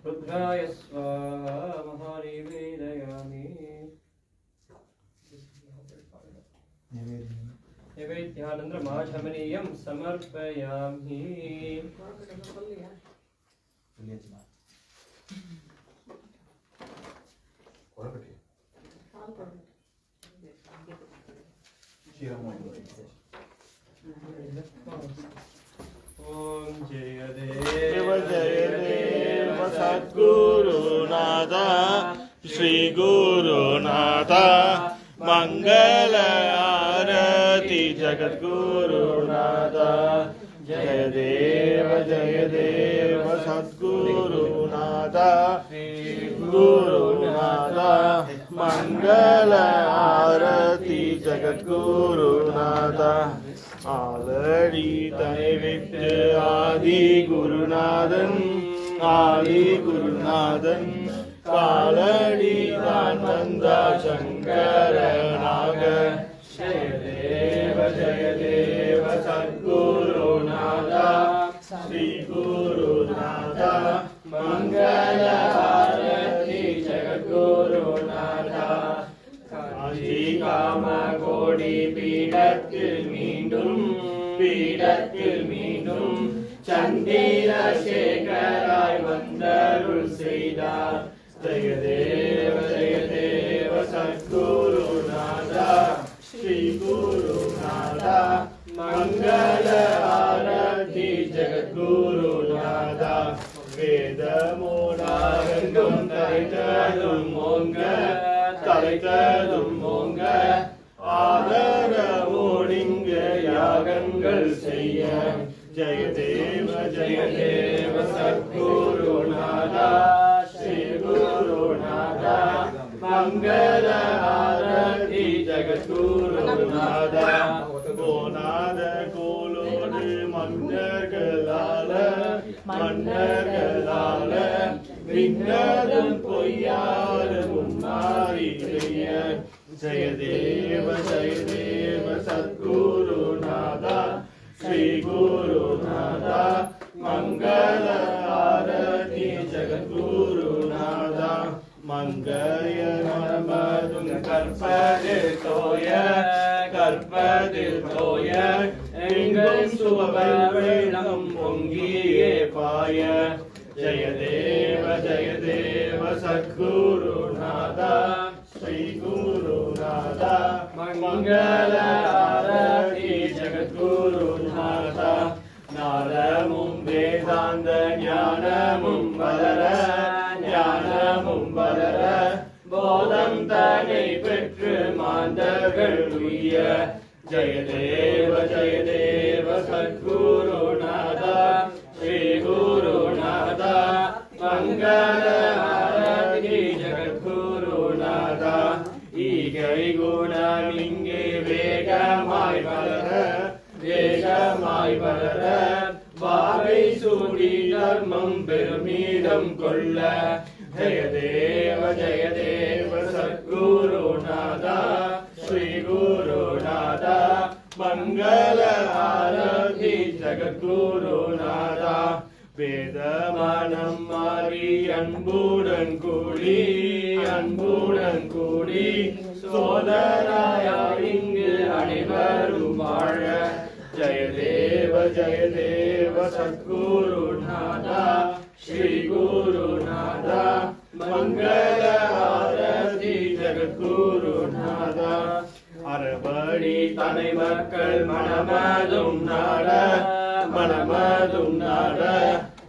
रुद्राय स्वाहा महानिवेदयामि नैवेद्यानन्तरमाचमनीयं समर्पयामि ओम जय देव सद्गुरुनाथ श्री गुरुनाथ मंगल आरती जगद्गुरुनाथ जय देव सद्गुरुनाथ श्री गुरुनाथ मंगल आरती जगद्गुरुनाथ आदरी तय विद्य आदि गुरुनाथन कालड़ी दान वंदा शंकर नाग जय देव सद्गुरुनाथ श्री गुरुनाथ मंगल आरती जगद्गुरुनाथ काशी काम कोடி பீடத்தில் மீண்டும் சந்திரசேகராய் வந்தருள் செய்தார் ஜெய தேவ சத்குருநாத ஸ்ரீ குருநாத மங்கள ஆரதி ஜெகத்குருநாத வேதமூலாகங்கும் தலைத்ததும் ஓங்க ஆதரவோடிங்க யாகங்கள் செய்ய जय देव सद्गुरुनाथ श्री गुरुनाथ मंगल आरती जगद्गुरुनाथ गोनाद கோலோடு மன்னர்களால விண்ணதும் பொய்யாத முன்னாரிலேய जय देव सद्गुरुनाथ श्री गुरुनाथ मंगल आरती जगद्गुरुनाथ मंगय नर्मदुं கற்பதில் தோய எங்கும் சுவவெள்ளம் பொங்கியே பாய जय देव सद्गुरुनाथ श्री गुरुनाथ मंगल आरती जगद्गुरुनाथ नादमुं वेदान्त ஞானமும் வளர போதம் தனை பெற்று மாந்தர்கள் உய்ய जय देव सद्गुरुनाथ श्री गुरुनाथ मंगल आरती जगद्गुरुनाथ ஈகை குணம் இங்கே வேகமாய் வளர வாகை சூடி தர்மம் பெருமிடம் கொள்ள जय देव सद्गुरुनाथ श्री गुरुनाथ मंगल आरती जगद्गुरुनाथ வேதமானம் மாறி அன்புடன் கூடி சோதராயார் இங்கு அனைவரும் வாழ जय देव सद्गुरुनाथ श्री गुरुनाथ मंगल आरती जगद्गुरुनाथ அறபடி தனை மக்கள் மனமதும் நாட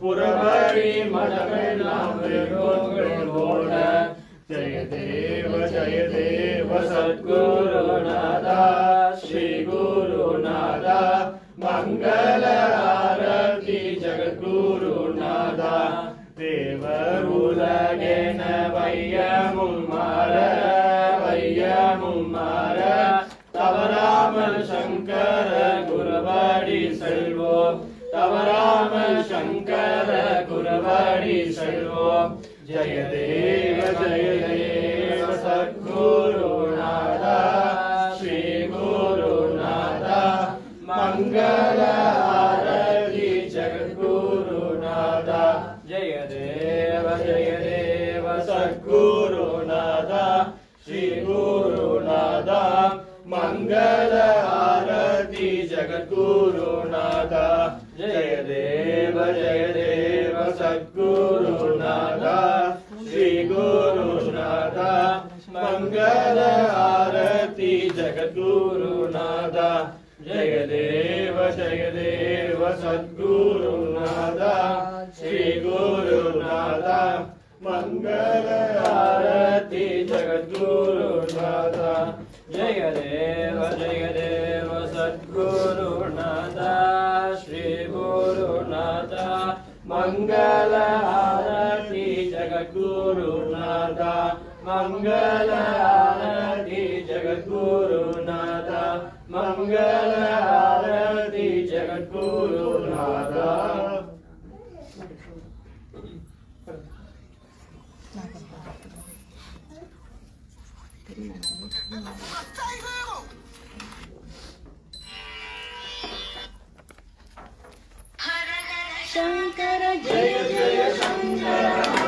புறவழி மனமெல்லாம் ஓட जय देव सद्गुरुनाथ श्री गुरुनाथ मंगल आरती जगद्गुरुनाथ தேவர் உலகென வையமும் மாற தவறாமல் சங்கர குருவடி செல்வோம் जय देव सद्गुरुनाथ श्री गुरुनाथ मंगल आरती जगद्गुरुनाथ जय देव सद्गुरुनाथ श्री गुरुनाथ मंगल आरती जगद्गुरुनाथ जय देव सद्गुरुनाथ श्री गुरुनाथ मंगल आरती जगद्गुरुनाथ जय देव सद्गुरुनाथ श्री गुरुनाथ मंगल आरती जगद्गुरुनाथ मंगल आरती जगद्गुरुनाथ मंगल आरती जगद्गुरुनाथ शंकर जय जय शंकर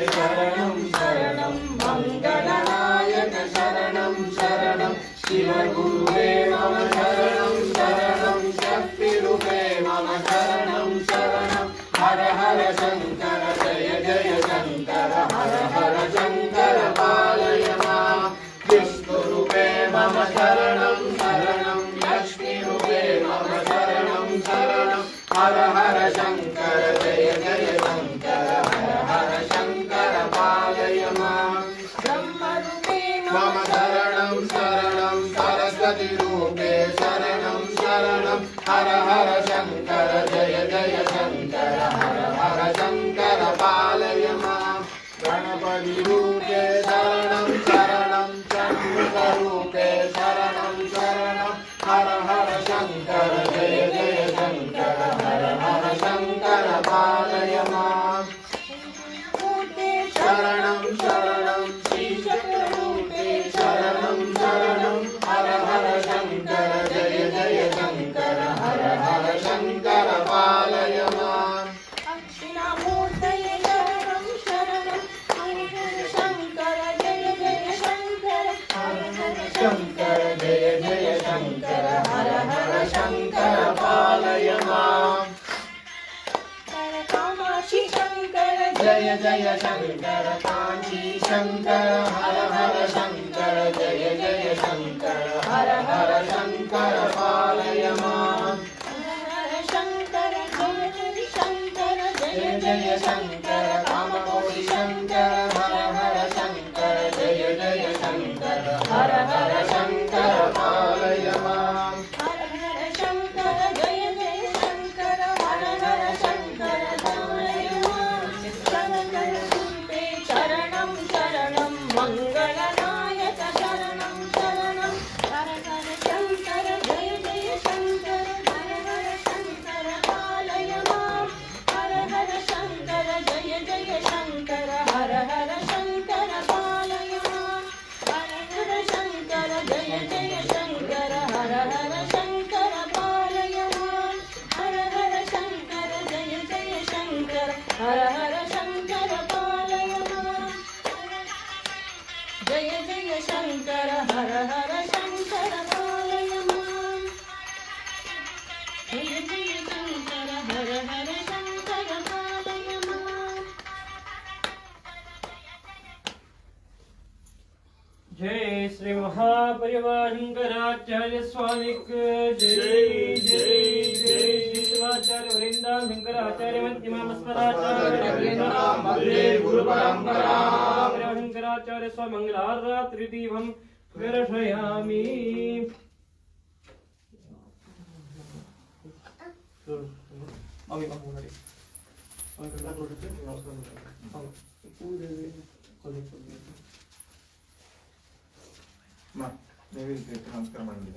शरणं शरणं मंगलनायक शरणं शरणं शिवगुरुवे मम शरणं शरणं शक्तिरूपे मम शरणं शरणं हर हर शंकर जय जय शंकर हर हर शंकर पालय मां विष्णुरूपे मम शरणं शरणं लक्ष्मीरूपे मम शरणं शरणं हर हर शंकर जय जय शंकर हर हर शंकर पालय मां ब्रह्मरूपे मम शरणं शरणं सरस्वतीरूपे शरणं शरणं हर हर शंकर जय जय शंकर हर हर शंकर पालय मां गणपतिरूपे शरणं शरणं चण्डरूपे शरणं शरणं हर हर शंकर जय जय शंकर हर हर शंकर पालय मां शरणं शरणं श्रीचक्ररूपे शरणं शरणं हर हर शंकर जय जय शंकर हर हर शंकर पालय मां दक्षिणामूर्तये शरणं शरणं हर हर शंकर जय जय शंकर हर हर शंकर जय जय शंकर हर हर शंकर पालय मां कामाक्षी शंकर जय जय शंकर कांची शंकर हर हर शंकर जय जय शंकर हर हर शंकर पालय मां हर हर शंकर जय जय शंकर जय जय शंकर कामकोटि शंकर हर हर शंकर जय जय शंकर हर हर शंकर पालय मां हर हर शंकर जय जय शंकर हर हर शंकर पालय मां शंकर रूपे शरणं शरणं मंगलनायक शरणं शरणं हर हर शंकर जय जय शंकर हर हर शंकर पालय मां हर हर शंकर जय जय शंकर हर हर शंकर पालय मां हर हर शंकर जय जय शंकर हर हर शंकर पालय मां हर हर शंकर जय जय शंकर हर हर शंकर पालय मां जय जय शंकर हर हर शंकर पालय मां जय जय शंकर हर हर शंकर पालय मां जय श्री महापरिवार शंकराचार्य स्वामी जय जय जय शिवाचार्य वृंदा शंकराचार्य मध्यमास्पदाचार्य मध्य गुरु परंपरा शंकराचार्य स्वामी मंगलारात्रि दीपं दर्शयामि ನಮಸ್ಕಾರ ಮಾಡಿದ್ದೀನಿ